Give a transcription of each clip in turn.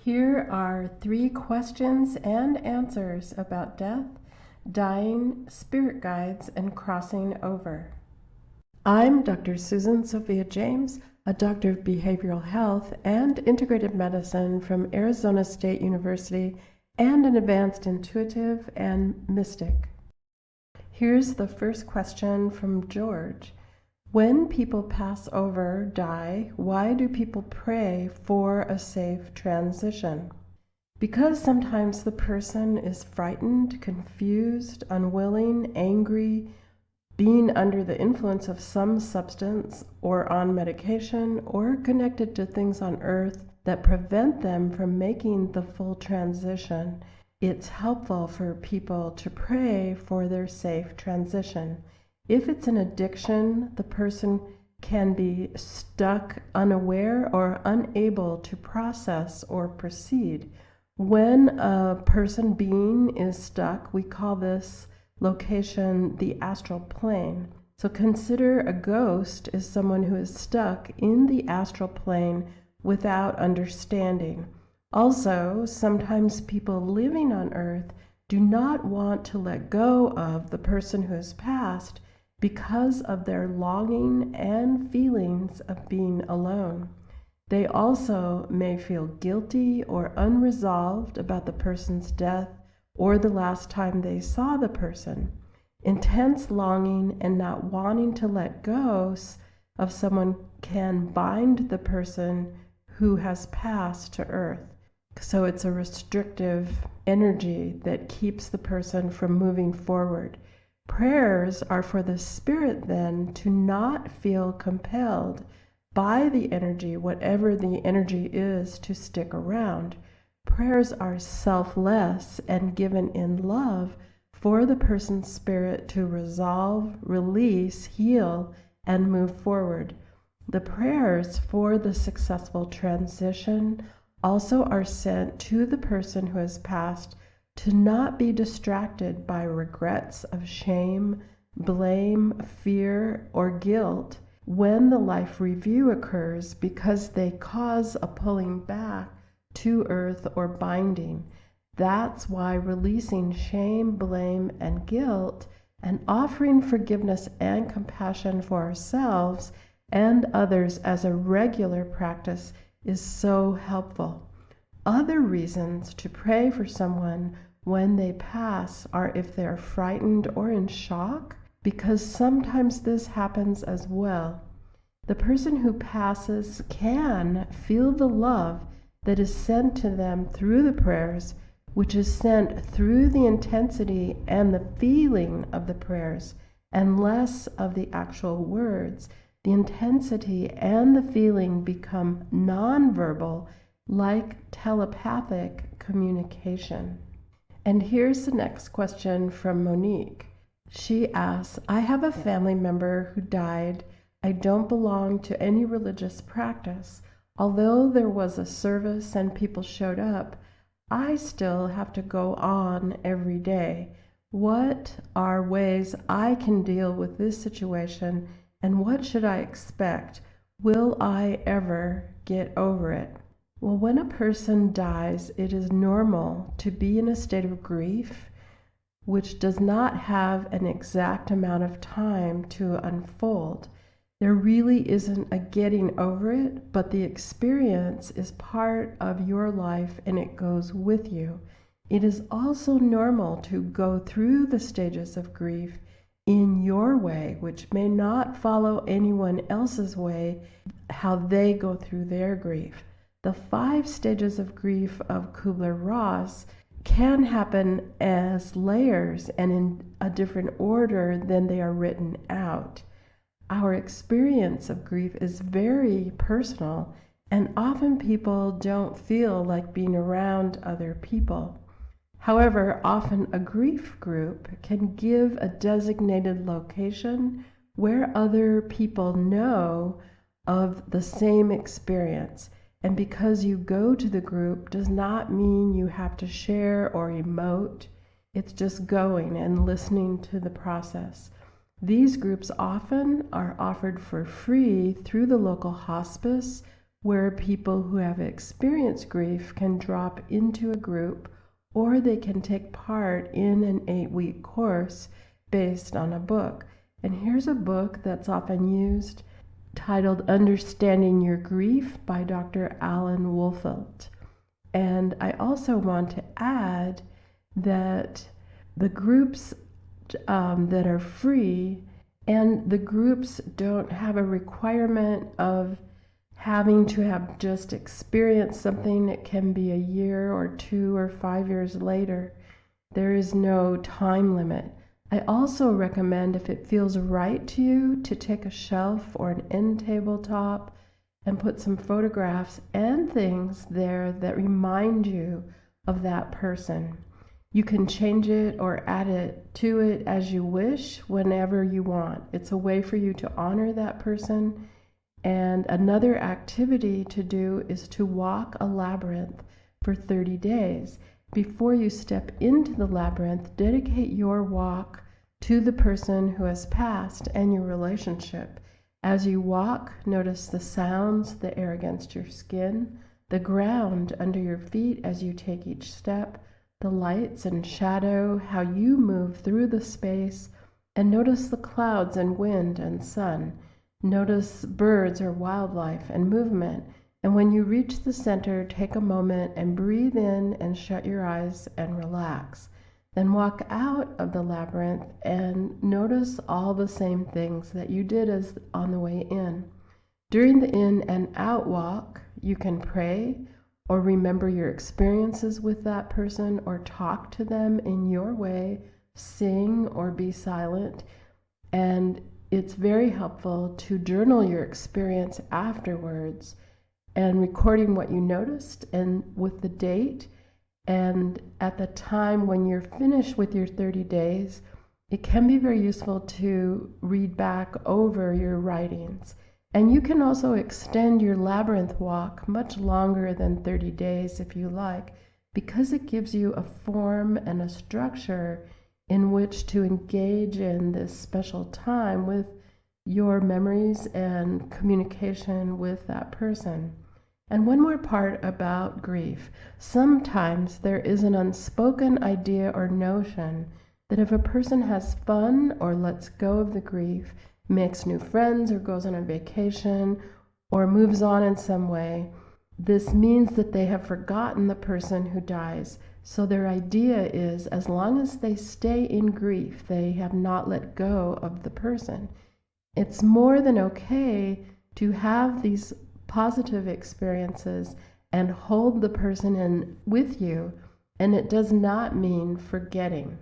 Here are 3 questions and answers about death, dying, spirit guides, and crossing over. I'm Dr. Susan Sophia James, a doctor of behavioral health and integrated medicine from Arizona State University and an advanced intuitive and mystic. Here's the first question from George. When people pass over, die, why do people pray for a safe transition? Because sometimes the person is frightened, confused, unwilling, angry, being under the influence of some substance or on medication or connected to things on earth that prevent them from making the full transition. It's helpful for people to pray for their safe transition. If it's an addiction, the person can be stuck, unaware, or unable to process or proceed. When a person being is stuck, we call this location the astral plane. So consider a ghost as someone who is stuck in the astral plane without understanding. Also, sometimes people living on earth do not want to let go of the person who has passed because of their longing and feelings of being alone. They also may feel guilty or unresolved about the person's death or the last time they saw the person. Intense longing and not wanting to let go of someone can bind the person who has passed to earth. So it's a restrictive energy that keeps the person from moving forward. Prayers are for the spirit then to not feel compelled by the energy, whatever the energy is, to stick around. Prayers are selfless and given in love for the person's spirit to resolve, release, heal, and move forward. The prayers for the successful transition also are sent to the person who has passed to not be distracted by regrets of shame, blame, fear, or guilt when the life review occurs, because they cause a pulling back to earth or binding. That's why releasing shame, blame, and guilt and offering forgiveness and compassion for ourselves and others as a regular practice is so helpful. Other reasons to pray for someone when they pass are if they're frightened or in shock, because sometimes this happens as well. The person who passes can feel the love that is sent to them through the prayers, which is sent through the intensity and the feeling of the prayers, and less of the actual words. The intensity and the feeling become nonverbal, like telepathic communication. And here's the next question from Monique. She asks, I have a family member who died. I don't belong to any religious practice. Although there was a service and people showed up, I still have to go on every day. What are ways I can deal with this situation, and what should I expect? Will I ever get over it? Well, when a person dies, it is normal to be in a state of grief, which does not have an exact amount of time to unfold. There really isn't a getting over it, but the experience is part of your life and it goes with you. It is also normal to go through the stages of grief in your way, which may not follow anyone else's way, how they go through their grief. The 5 stages of grief of Kubler-Ross can happen as layers and in a different order than they are written out. Our experience of grief is very personal, and often people don't feel like being around other people. However, often a grief group can give a designated location where other people know of the same experience. And because you go to the group does not mean you have to share or emote. It's just going and listening to the process. These groups often are offered for free through the local hospice where people who have experienced grief can drop into a group, or they can take part in an 8-week course based on a book. And here's a book that's often used titled Understanding Your Grief by Dr. Alan Wolfelt. And I also want to add that the groups that are free, and the groups don't have a requirement of having to have just experienced something. It can be a year or 2 or 5 years later. There is no time limit. I also recommend, if it feels right to you, to take a shelf or an end tabletop and put some photographs and things there that remind you of that person. You can change it or add it to it as you wish whenever you want. It's a way for you to honor that person. And another activity to do is to walk a labyrinth for 30 days. Before you step into the labyrinth, dedicate your walk to the person who has passed and your relationship. As you walk, notice the sounds, the air against your skin, the ground under your feet as you take each step, the lights and shadow, how you move through the space, and notice the clouds and wind and sun. Notice birds or wildlife and movement. And when you reach the center, take a moment and breathe in and shut your eyes and relax. Then walk out of the labyrinth and notice all the same things that you did as on the way in. During the in and out walk, you can pray or remember your experiences with that person, or talk to them in your way, sing or be silent. And it's very helpful to journal your experience afterwards and recording what you noticed and with the date. And at the time when you're finished with your 30 days, it can be very useful to read back over your writings. And you can also extend your labyrinth walk much longer than 30 days if you like, because it gives you a form and a structure in which to engage in this special time with your memories and communication with that person. And one more part about grief. Sometimes there is an unspoken idea or notion that if a person has fun or lets go of the grief, makes new friends or goes on a vacation or moves on in some way, this means that they have forgotten the person who dies. So their idea is, as long as they stay in grief, they have not let go of the person. It's more than okay to have these positive experiences and hold the person in with you, and it does not mean forgetting.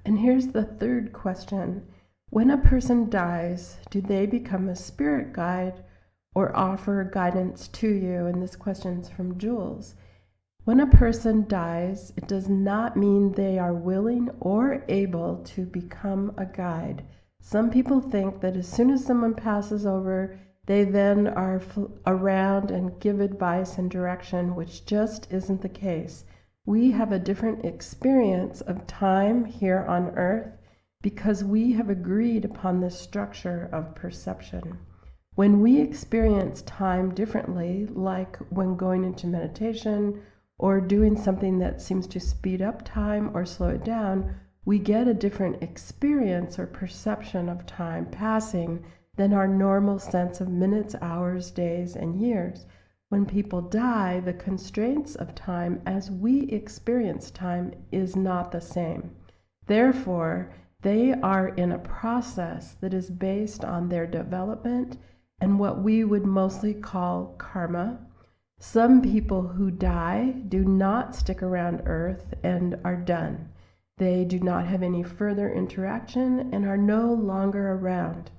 And here's the third question. When a person dies, do they become a spirit guide or offer guidance to you? And this question's from Jules. When a person dies, it does not mean they are willing or able to become a guide. Some people think that as soon as someone passes over, they then are around and give advice and direction, which just isn't the case. We have a different experience of time here on earth because we have agreed upon this structure of perception. When we experience time differently, like when going into meditation or doing something that seems to speed up time or slow it down, we get a different experience or perception of time passing than our normal sense of minutes, hours, days, and years. When people die, the constraints of time as we experience time is not the same. Therefore, they are in a process that is based on their development and what we would mostly call karma. Some people who die do not stick around Earth and are done. They do not have any further interaction and are no longer around.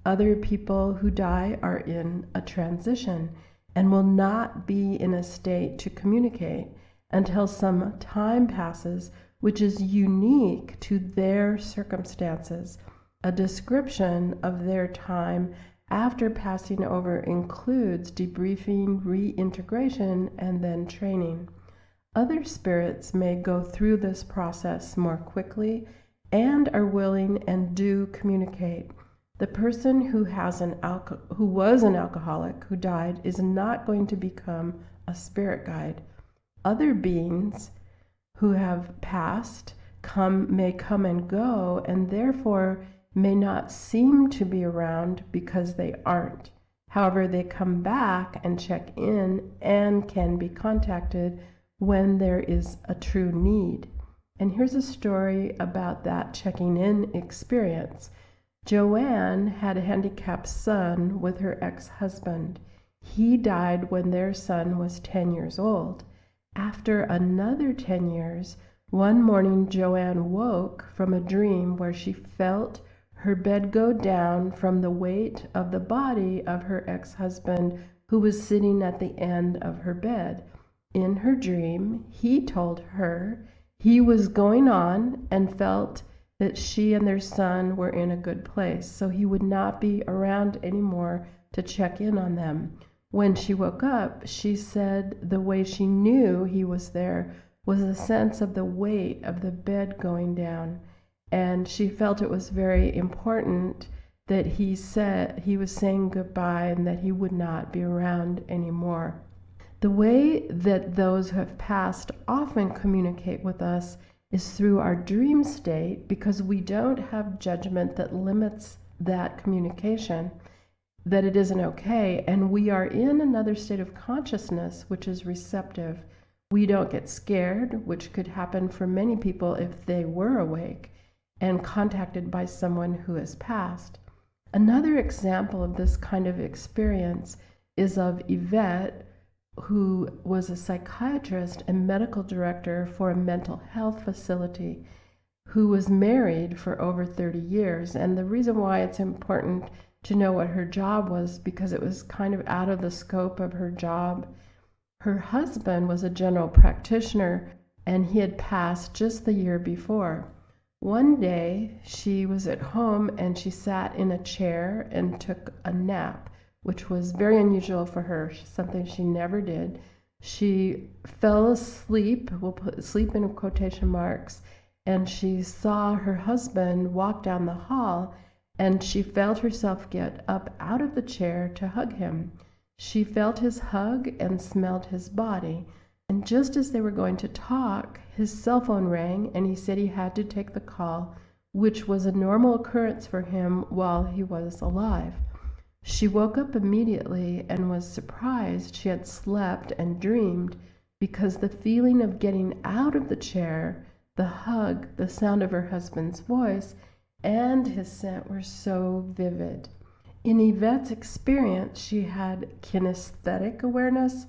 Other people who die are in a transition and will not be in a state to communicate until some time passes, which is unique to their circumstances. A description of their time after passing over includes debriefing, reintegration, and then training. Other spirits may go through this process more quickly and are willing and do communicate. The person who was an alcoholic who died is not going to become a spirit guide. Other beings who have passed may come and go, and therefore may not seem to be around because they aren't. However, they come back and check in and can be contacted when there is a true need. And here's a story about that checking in experience. Joanne had a handicapped son with her ex-husband. He died when their son was 10 years old. After another 10 years, one morning Joanne woke from a dream where she felt her bed go down from the weight of the body of her ex-husband, who was sitting at the end of her bed. In her dream, he told her he was going on and felt that she and their son were in a good place, so he would not be around anymore to check in on them. When she woke up, she said the way she knew he was there was a sense of the weight of the bed going down, and she felt it was very important that he said he was saying goodbye and that he would not be around anymore. The way that those who have passed often communicate with us is through our dream state, because we don't have judgment that limits that communication, that it isn't okay, and we are in another state of consciousness which is receptive. We don't get scared, which could happen for many people if they were awake and contacted by someone who has passed. Another example of this kind of experience is of Yvette, who was a psychiatrist and medical director for a mental health facility, who was married for over 30 years. And the reason why it's important to know what her job was, because it was kind of out of the scope of her job. Her husband was a general practitioner, and he had passed just the year before. One day, she was at home and she sat in a chair and took a nap, which was very unusual for her, something she never did. She fell asleep, we'll put sleep in quotation marks, and she saw her husband walk down the hall, and she felt herself get up out of the chair to hug him. She felt his hug and smelled his body. And just as they were going to talk, his cell phone rang, and he said he had to take the call, which was a normal occurrence for him while he was alive. She woke up immediately and was surprised she had slept and dreamed, because the feeling of getting out of the chair, the hug, the sound of her husband's voice, and his scent were so vivid. In Yvette's experience, she had kinesthetic awareness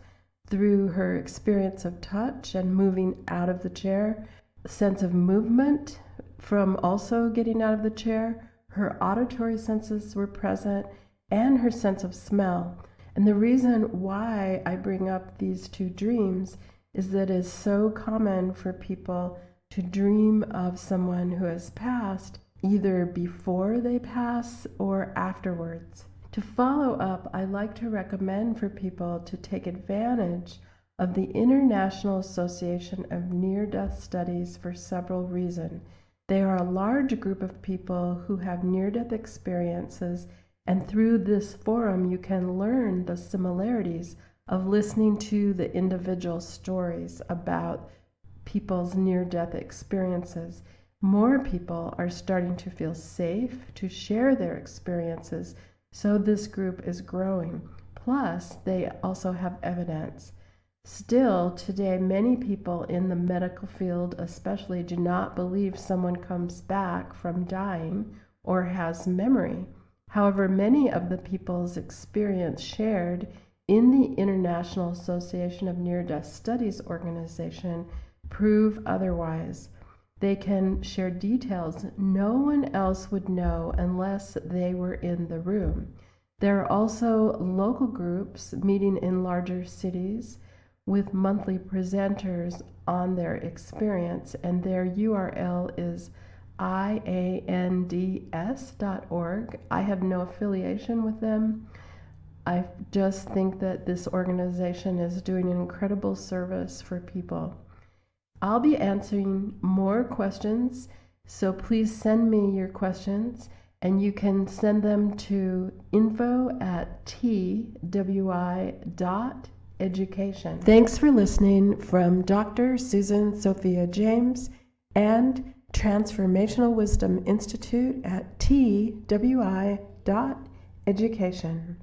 through her experience of touch and moving out of the chair, a sense of movement from also getting out of the chair. Her auditory senses were present, and her sense of smell. And the reason why I bring up these two dreams is that it is so common for people to dream of someone who has passed, either before they pass or afterwards. To follow up, I like to recommend for people to take advantage of the International Association of Near-Death Studies for several reasons. They are a large group of people who have near-death experiences, and through this forum you can learn the similarities of listening to the individual stories about people's near-death experiences. More people are starting to feel safe to share their experiences, so this group is growing. Plus, they also have evidence. Still, today, many people in the medical field especially do not believe someone comes back from dying or has memory. However, many of the people's experience shared in the International Association of Near-Death Studies organization prove otherwise. They can share details no one else would know unless they were in the room. There are also local groups meeting in larger cities with monthly presenters on their experience, and their URL is iands.org. I have no affiliation with them. I just think that this organization is doing an incredible service for people. I'll be answering more questions, so please send me your questions, and you can send them to info@twi.education. Thanks for listening from Dr. Susan Sophia James and Transformational Wisdom Institute at twi.education.